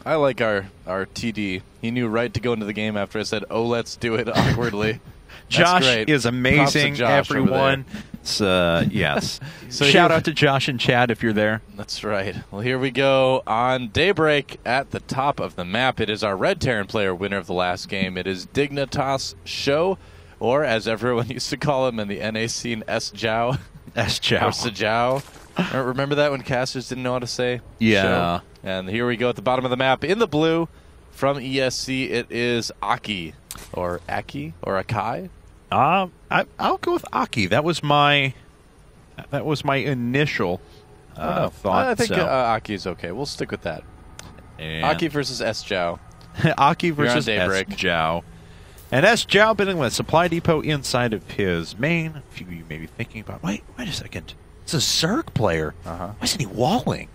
I like our TD. He knew right to go into the game after I said, "Oh, let's do it," awkwardly. Josh great. is amazing, Josh everyone. Yes. So shout out to Josh and Chad if you're there. That's right. Well, here we go on Daybreak at the top of the map. It is our Red Terran player winner of the last game. It is dignitas.SjoW, or as everyone used to call him in the NA scene, SJoW. SJoW. Or SJoW. Remember that when casters didn't know how to say? Yeah. Show? And here we go at the bottom of the map. In the blue, from ESC, it is Akki. Or Akki? Or Akki? I'll go with Akki. That was my initial thought. I think Akki is okay. We'll stick with that. And Akki versus SJoW. Akki versus Daybreak. SJoW. And SJoW bidding with a supply depot inside of his main. A few of you may be thinking about, wait a second. It's a Zerg player. Why isn't he walling?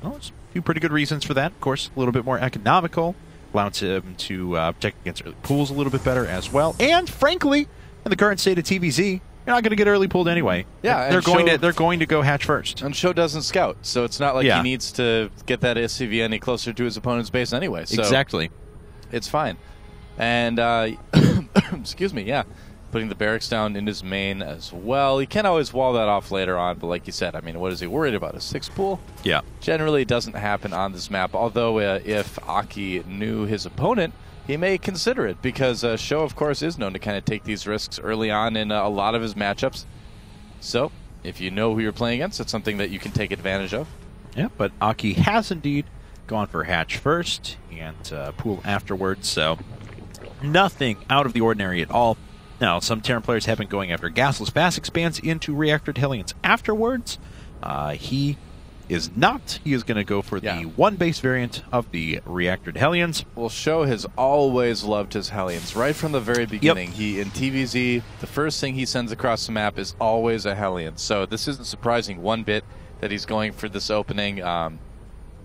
Well, there's a few pretty good reasons for that. Of course, a little bit more economical. Allows him to protect against early pools a little bit better as well. And frankly, in the current state of TVZ, you're not going to get early pooled anyway. Yeah, they're going to go hatch first. And SjoW doesn't scout, so it's not like he needs to get that SCV any closer to his opponent's base anyway. So exactly. It's fine. And excuse me, yeah. Putting the barracks down in his main as well. He can always wall that off later on, but like you said, I mean, what is he worried about? A 6 pool? Yeah. Generally doesn't happen on this map, although if Akki knew his opponent, he may consider it, because SjoW, of course, is known to kind of take these risks early on in a lot of his matchups. So, if you know who you're playing against, it's something that you can take advantage of. Yeah, but Akki has indeed gone for hatch first and pool afterwards, so nothing out of the ordinary at all. Now, some Terran players have been going after gasless fast expands into reactored Hellions afterwards. He is not. He is going to go for the one base variant of the reactored Hellions. Well, SjoW has always loved his Hellions. Right from the very beginning, he in TVZ, the first thing he sends across the map is always a Hellion. So this isn't surprising one bit that he's going for this opening.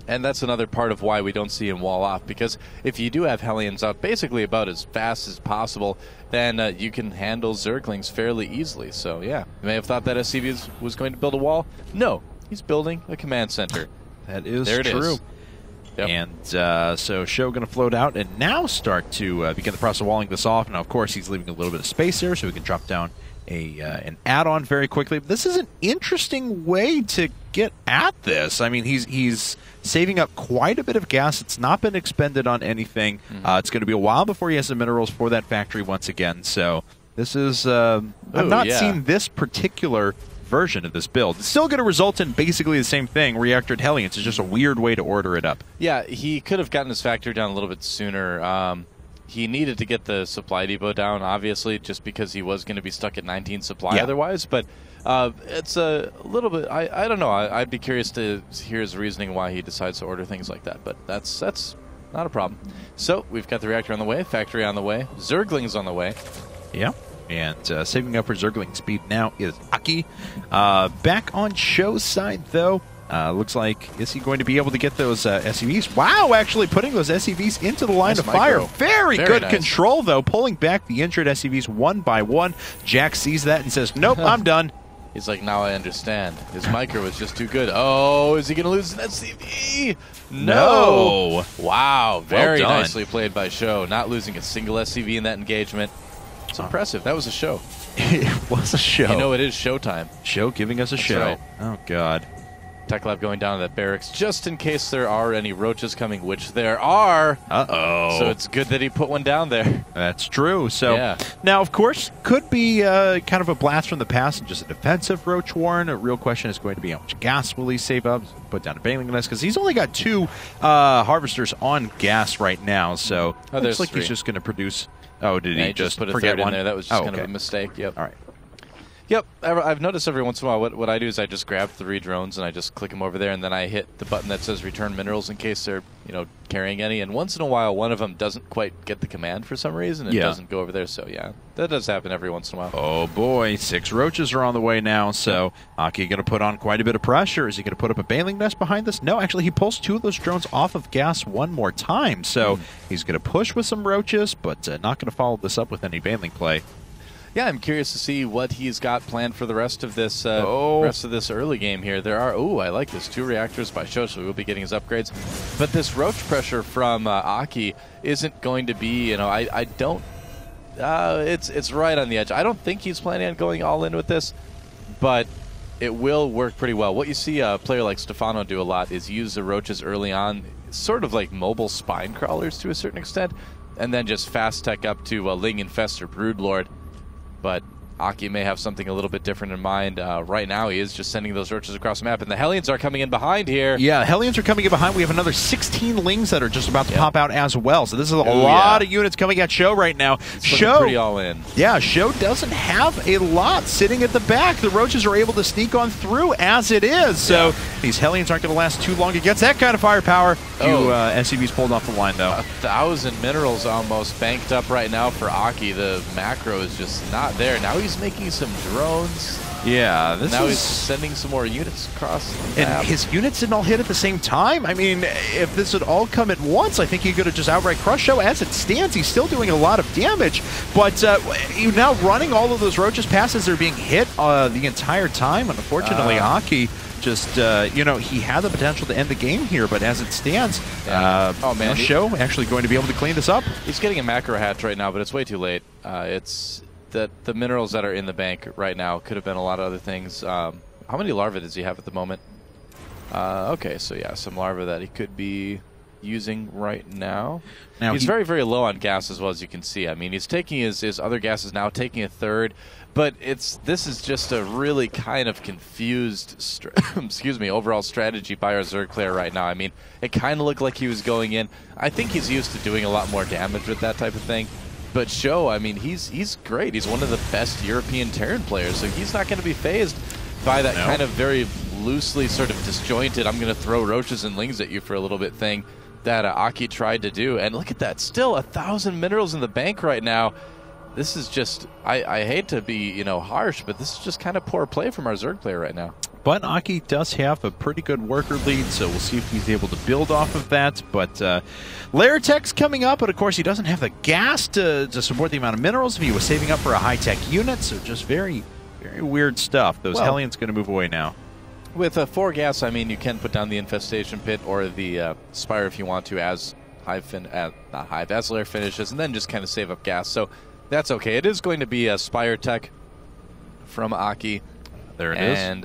And that's another part of why we don't see him wall off, because if you do have Hellions out basically about as fast as possible, then you can handle Zerglings fairly easily. So yeah, you may have thought that SCV was going to build a wall. No, he's building a command center. That is there it true. Is. Yep. And so SjoW going to float out and now start to begin the process of walling this off. Now, of course, he's leaving a little bit of space there so we can drop down an add-on very quickly. But this is an interesting way to get at this. I mean, he's saving up quite a bit of gas. It's not been expended on anything. It's going to be a while before he has the minerals for that factory once again. So this is I've not seen this particular version of this build. It's still going to result in basically the same thing. Reactored Hellions is just a weird way to order it up. Yeah, he could have gotten his factory down a little bit sooner. He needed to get the supply depot down, obviously, just because he was going to be stuck at 19 supply otherwise. But it's a little bit, I don't know. I'd be curious to hear his reasoning why he decides to order things like that. But that's not a problem. So we've got the reactor on the way, factory on the way, Zerglings on the way. Yeah. And saving up for Zergling speed now is Akki. Back on SjoW's side, though, looks like, is he going to be able to get those SCVs? Wow, actually putting those SCVs into the line of fire. Very good control, though, pulling back the injured SCVs one by one. Jack sees that and says, nope, I'm done. He's like, now I understand. His micro was just too good. Oh, is he going to lose an SCV? No. Wow, very nicely played by SjoW. Not losing a single SCV in that engagement. It's impressive. That was a show. It was a show. You know, it is showtime. SjoW giving us a show. Right. Oh, God. Tech Lab going down to that barracks just in case there are any roaches coming, which there are. Uh-oh. So it's good that he put one down there. That's true. So now, of course, could be kind of a blast from the past and just a defensive roach warren. A real question is going to be how much gas will he save up? Put down a bailing nest because he's only got 2 harvesters on gas right now. So it looks like he's just going to produce. Oh, did he just put a forget third one in there? That was just kind of a mistake. Yep. All right. Yep, I've noticed every once in a while what I do is I just grab 3 drones and I just click them over there, and then I hit the button that says return minerals in case they're carrying any. And once in a while, one of them doesn't quite get the command for some reason and doesn't go over there. So yeah, that does happen every once in a while. Oh boy, 6 roaches are on the way now. So Akki going to put on quite a bit of pressure. Is he going to put up a bailing nest behind this? No, actually, he pulls 2 of those drones off of gas one more time. So he's going to push with some roaches, but not going to follow this up with any bailing play. Yeah, I'm curious to see what he's got planned for the rest of this early game here. There are, I like this, 2 reactors by SjoW, so we'll be getting his upgrades. But this roach pressure from Akki isn't going to be, I don't, it's right on the edge. I don't think he's planning on going all in with this, but it will work pretty well. What you see a player like Stefano do a lot is use the roaches early on, sort of like mobile spine crawlers to a certain extent, and then just fast tech up to Ling Infestor Broodlord. But Akki may have something a little bit different in mind. Right now, he is just sending those roaches across the map, and the Hellions are coming in behind here. Yeah, Hellions are coming in behind. We have another 16 Lings that are just about to pop out as well. So this is a lot of units coming at SjoW right now. SjoW pretty all in. Yeah, SjoW doesn't have a lot sitting at the back. The roaches are able to sneak on through as it is. So these Hellions aren't going to last too long against that kind of firepower. SCV's pulled off the line, though. 1,000 minerals almost banked up right now for Akki. The macro is just not there. Now he's making some drones. Yeah, now he's sending some more units across the map. And his units didn't all hit at the same time. I mean, if this had all come at once, I think he could have just outright crushed SjoW. As it stands, he's still doing a lot of damage. But you're now running all of those roaches past as they're being hit the entire time. And unfortunately, Akki just, he had the potential to end the game here, but as it stands, SjoW actually going to be able to clean this up. He's getting a macro hatch right now, but it's way too late. It's that the minerals that are in the bank right now could have been a lot of other things. How many larvae does he have at the moment? Okay, so yeah, some larvae that he could be using right now. He's very, very low on gas as well, as you can see. I mean, he's taking his other gases now, taking a third, but this is just a really kind of confused overall strategy by our Zerg player right now. I mean, it kind of looked like he was going in. I think he's used to doing a lot more damage with that type of thing. But SjoW, I mean, he's great. He's one of the best European Terran players, so he's not going to be phased by that kind of very loosely sort of disjointed, I'm going to throw roaches and lings at you for a little bit thing that Akki tried to do. And look at that, still 1,000 minerals in the bank right now. This is just, I hate to be, harsh, but this is just kind of poor play from our Zerg player right now. But Akki does have a pretty good worker lead, so we'll see if he's able to build off of that. But Lair Tech's coming up, but of course he doesn't have the gas to support the amount of minerals if he was saving up for a high-tech unit, so just very, very weird stuff. Those Hellions going to move away now. With 4 gas, I mean, you can put down the Infestation Pit or the Spire if you want to as as Lair finishes, and then just kind of save up gas. So that's okay. It is going to be a Spire Tech from Akki. There it is. And,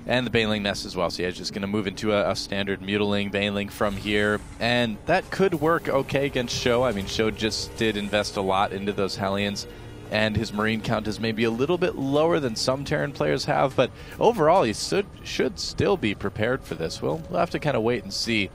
and the Baneling Nest as well. So yeah, just going to move into a standard Mutiling Baneling from here. And that could work okay against SjoW. I mean, SjoW just did invest a lot into those Hellions, and his Marine count is maybe a little bit lower than some Terran players have. But overall, he should still be prepared for this. We'll have to kind of wait and see.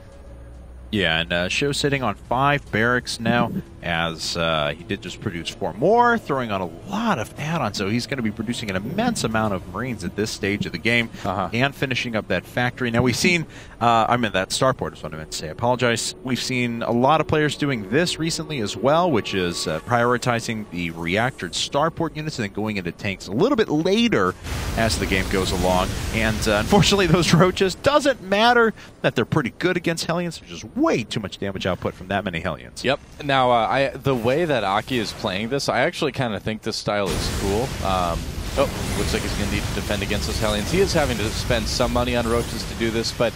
Yeah, and SjoW sitting on 5 barracks now, as he did just produce 4 more, throwing on a lot of add-ons, so he's going to be producing an immense amount of Marines at this stage of the game, and finishing up that factory. Now, we've seen, that starport is what I meant to say, I apologize. We've seen a lot of players doing this recently as well, which is prioritizing the reactored starport units and then going into tanks a little bit later as the game goes along. And unfortunately, those roaches, doesn't matter that they're pretty good against Hellions. There's just way too much damage output from that many Hellions. Yep. Now, the way that Akki is playing this, I actually kind of think this style is cool. Looks like he's going to need to defend against those Hellions. He is having to spend some money on roaches to do this, but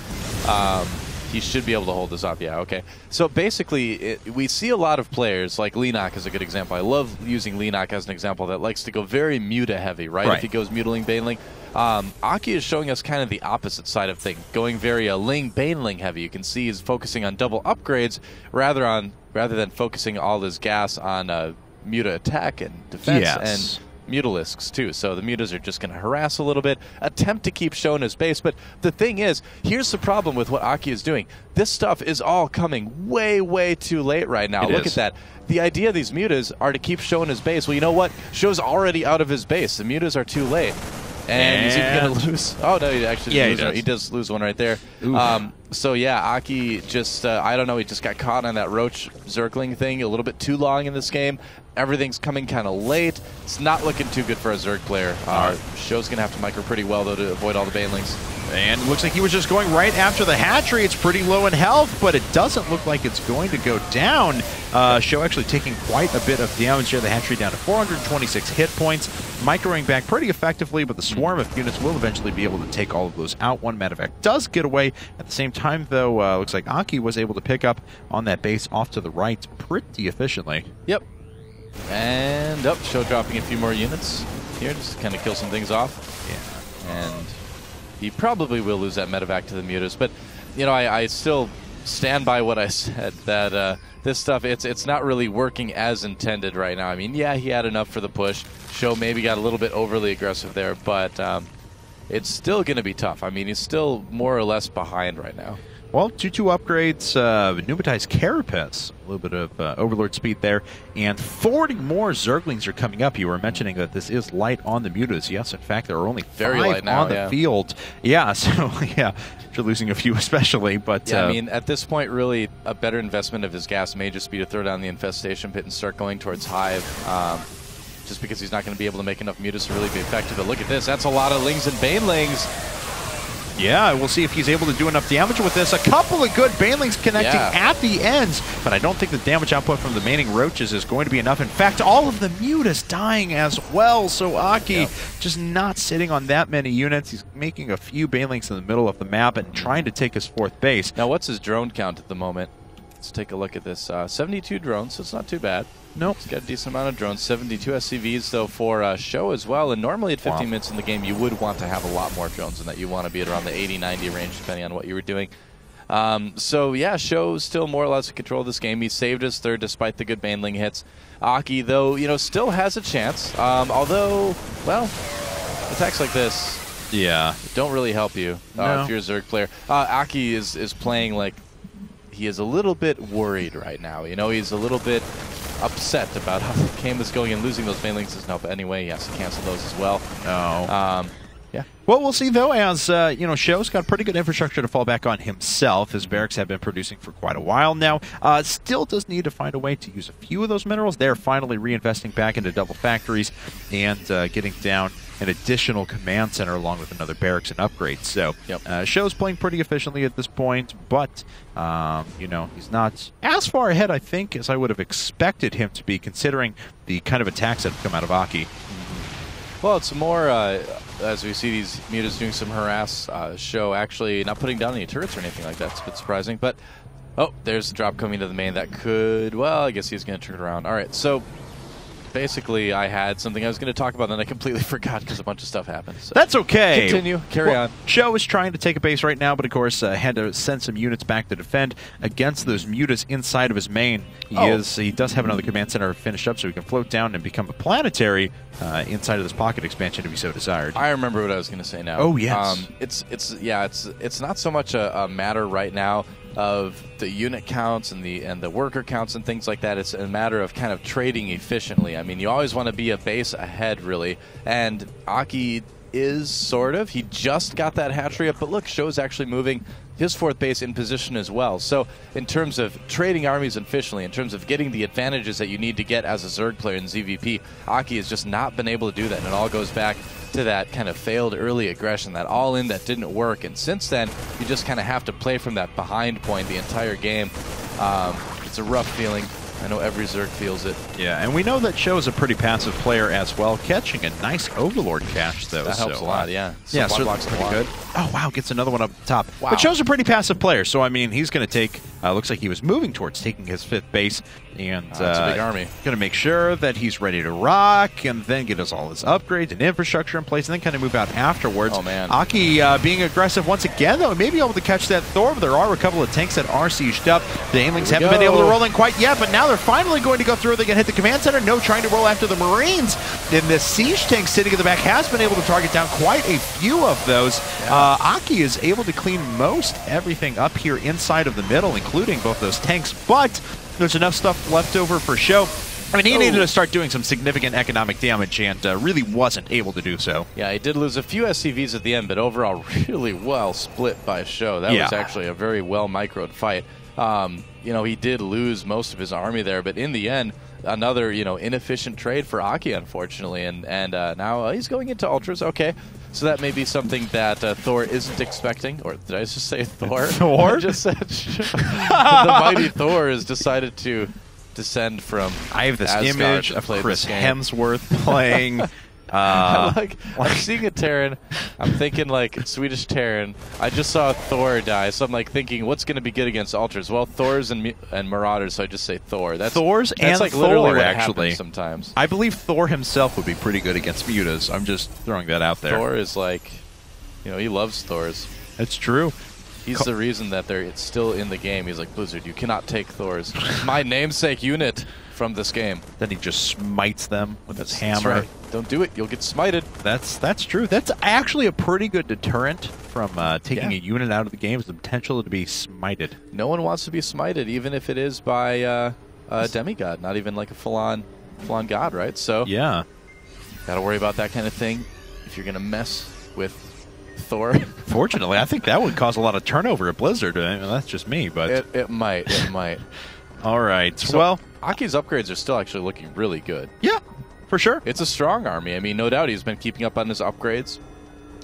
he should be able to hold this off. Yeah, okay. So basically, we see a lot of players, like Leenock is a good example. I love using Leenock as an example that likes to go very muta heavy, right? If he goes Mutiling Baneling. Akki is showing us kind of the opposite side of things, going very Ling Baneling heavy. You can see he's focusing on double upgrades rather than focusing all his gas on muta attack and defense and Mutalisks too. So the mutas are just going to harass a little bit, attempt to keep SjoW in his base. But the thing is, here's the problem with what Akki is doing. This stuff is all coming way, way too late right now. Look at that. The idea of these mutas are to keep SjoW in his base. Well, you know what? SjoW's already out of his base. The mutas are too late. And he's even going to lose. Oh, no, he actually he does lose one right there. So, yeah, Akki just, I don't know, he just got caught on that roach circling thing a little bit too long in this game. everything's coming kind of late. It's not looking too good for a Zerg player. SjoW's going to have to micro pretty well, though, to avoid all the banelings. And it looks like he was just going right after the hatchery. It's pretty low in health, but it doesn't look like it's going to go down. SjoW actually taking quite a bit of damage here. The hatchery down to 426 hit points. Microing back pretty effectively, but the swarm of units will eventually be able to take all of those out. One medevac does get away. At the same time, though, looks like Akki was able to pick up on that base off to the right pretty efficiently. Yep. And up, SjoW dropping a few more units here just to kind of kill some things off. Yeah. And he probably will lose that medevac to the mutas, but you know, I still stand by what I said, that this stuff, it's not really working as intended right now. I mean, yeah, he had enough for the push. SjoW maybe got a little bit overly aggressive there, but it's still going to be tough. I mean, he's still more or less behind right now. Well, 2-2 upgrades, pneumatized Carapace, a little bit of Overlord speed there, and 40 more Zerglings are coming up. You were mentioning that this is light on the mutas. Yes, in fact, there are only 5 now, on the field. Yeah, so, yeah, you're losing a few especially, but... Yeah, I mean, at this point, really, a better investment of his gas may just be to throw down the Infestation Pit and start going towards Hive, just because he's not going to be able to make enough mutas to really be effective. But look at this. That's a lot of Lings and Banelings. Yeah, we'll see if he's able to do enough damage with this. A couple of good Banelings connecting at the ends, but I don't think the damage output from the remaining Roaches is going to be enough. In fact, all of the mutas dying as well, so Akki just not sitting on that many units. He's making a few Banelings in the middle of the map and trying to take his 4th base. Now, what's his drone count at the moment? Let's take a look at this. 72 drones, so it's not too bad. Nope. He's got a decent amount of drones. 72 SCVs, though, for SjoW as well. And normally at 15 minutes in the game, you would want to have a lot more drones than that. You want to be at around the 80-90 range, depending on what you were doing. So, yeah, SjoW's still more or less in control of this game. He saved his 3rd despite the good Baneling hits. Akki, though, you know, still has a chance. Although, well, attacks like this don't really help you if you're a Zerg player. Akki is playing like he is a little bit worried right now. You know, he's a little bit upset about how the game is going, and losing those Banelings doesn't help anyway. He has to cancel those as well. Yeah. Well, we'll see, though, as, you know, SjoW's got pretty good infrastructure to fall back on himself. His barracks have been producing for quite a while now. Still does need to find a way to use a few of those minerals. They're finally reinvesting back into double factories and getting down an additional command center along with another barracks and upgrades. So, SjoW's playing pretty efficiently at this point, but, you know, he's not as far ahead, I think, as I would have expected him to be, considering the kind of attacks that have come out of Akki. Well, it's more, as we see these mutas doing some harass, SjoW actually not putting down any turrets or anything like that. It's a bit surprising, but, oh, there's the drop coming to the main. That could, well, I guess he's going to turn it around. All right, so basically I had something I was going to talk about, then I completely forgot because a bunch of stuff happened. So. That's okay. Continue. Carry on. SjoW is trying to take a base right now, but of course had to send some units back to defend against those mutas inside of his main. He does have another command center finished up, so he can float down and become a planetary inside of this pocket expansion if he so desired. I remember what I was going to say now. Oh, yes. It's not so much a matter right now of the unit counts and the worker counts and things like that. It's a matter of kind of trading efficiently. I mean, you always want to be a base ahead, really. And Akki is sort of. He just got that hatchery up, but look, SjoW's actually moving his 4th base in position as well. So in terms of trading armies efficiently, in terms of getting the advantages that you need to get as a Zerg player in ZVP, Akki has just not been able to do that. And it all goes back to that kind of failed early aggression, that all-in that didn't work. And since then, you just kind of have to play from that behind point the entire game. It's a rough feeling. I know every Zerg feels it. Yeah, and we know that SjoW is a pretty passive player as well, catching a nice Overlord cache, though. That helps a lot, yeah. Yeah, so blocks pretty good. Oh, wow, gets another one up top. Wow. But SjoW's a pretty passive player, so, I mean, he's going to take, looks like he was moving towards taking his 5th base, and that's a big army. Going to make sure that he's ready to rock, and then get us all his upgrades and infrastructure in place, and then kind of move out afterwards. Oh, man. Akki being aggressive once again, though, may be able to catch that Thor, but there are a couple of tanks that are sieged up. The Banelings haven't been able to roll in quite yet, but now they're finally going to go through. They can hit the command center. No trying to roll after the Marines. And the siege tank sitting in the back has been able to target down quite a few of those. Yeah. Akki is able to clean most everything up here inside of the middle, including both those tanks, but there's enough stuff left over for SjoW. I mean, he needed to start doing some significant economic damage and really wasn't able to do so. Yeah, he did lose a few SCVs at the end, but overall really well split by SjoW. That was actually a very well microed fight. You know, he did lose most of his army there, but in the end, another, inefficient trade for Akki, unfortunately. And now he's going into Ultras. Okay. So that may be something that Thor isn't expecting. Or did I just say Thor? Thor? I just said the mighty Thor has decided to descend from I have this Asgard image to of play Chris this game. Hemsworth playing. I'm seeing a Terran. I'm thinking like Swedish Terran. I just saw Thor die, so I'm like thinking, what's going to be good against Ultras? Well, Thors and Marauders, so I just say Thor. Thors that's and like literally Thor, what actually. happens sometimes. I believe Thor himself would be pretty good against mutas. I'm just throwing that out there. Thor is like, he loves Thors. That's true. He's the reason that it's still in the game. He's like, Blizzard, you cannot take Thors. My namesake unit from this game. Then he just smites them with his hammer. That's right. Don't do it. You'll get smited. That's true. That's actually a pretty good deterrent from taking a unit out of the game, is the potential to be smited. No one wants to be smited, even if it is by a demigod, not even like a full-on god, right? So yeah, gotta worry about that kind of thing if you're gonna mess with Thor. Fortunately, I think that would cause a lot of turnover at Blizzard. I mean, that's just me, but it might. It might. All right. So, well, Aki's upgrades are still actually looking really good. Yeah, for sure. It's a strong army. I mean, no doubt he's been keeping up on his upgrades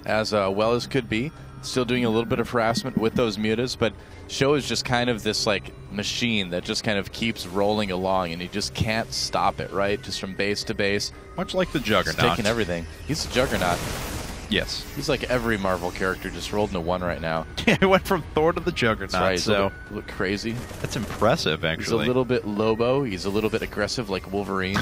as well as could be. Still doing a little bit of harassment with those mutas, but SjoW is just kind of this like machine that just kind of keeps rolling along, and he just can't stop it, right? Just from base to base. Much like the Juggernaut. He's taking everything. He's a Juggernaut. Yes. He's like every Marvel character just rolled into one right now. Yeah, it went from Thor to the Juggernaut. That's right. So look crazy. That's impressive, actually. He's a little bit Lobo. He's a little bit aggressive like Wolverine.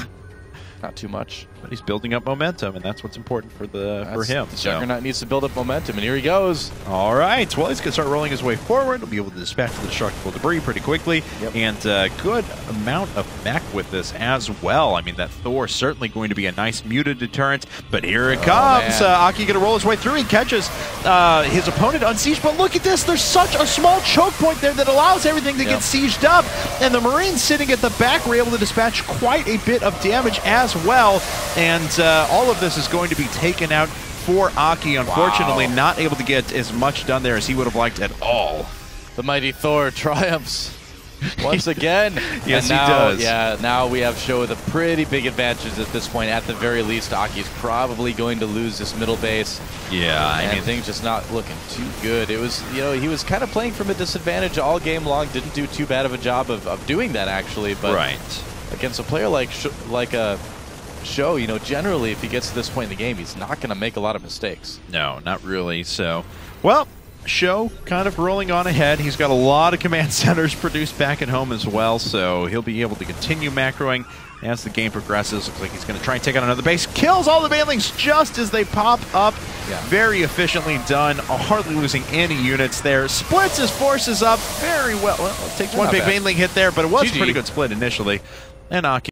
Not too much. But he's building up momentum, and that's what's important for him. The Juggernaut needs to build up momentum, and here he goes. All right. Well, he's going to start rolling his way forward. He'll be able to dispatch the destructible debris pretty quickly. Yep. And good amount of mech with this as well. I mean, that Thor is certainly going to be a nice muted deterrent. But here it comes. Akki going to roll his way through. He catches his opponent on siege. But look at this. There's such a small choke point there that allows everything to get sieged up. And the Marines sitting at the back were able to dispatch quite a bit of damage as well. And all of this is going to be taken out for Akki. Unfortunately, not able to get as much done there as he would have liked at all. The mighty Thor triumphs once again. Yes, now, he does. Yeah, now we have SjoW with a pretty big advantage at this point. At the very least, Aki's probably going to lose this middle base. Yeah, I mean, things just not looking too good. It was, he was kind of playing from a disadvantage all game long. Didn't do too bad of a job of doing that, actually. But against a player like SjoW, generally, if he gets to this point in the game, he's not going to make a lot of mistakes. No, not really. So, well, SjoW kind of rolling on ahead. He's got a lot of command centers produced back at home as well, so he'll be able to continue macroing as the game progresses. Looks like he's going to try and take out another base. Kills all the banelings just as they pop up. Yeah. Very efficiently done. Hardly losing any units there. Splits his forces up very well. Well, it takes one big baneling hit there, but it was a pretty good split initially. And Akki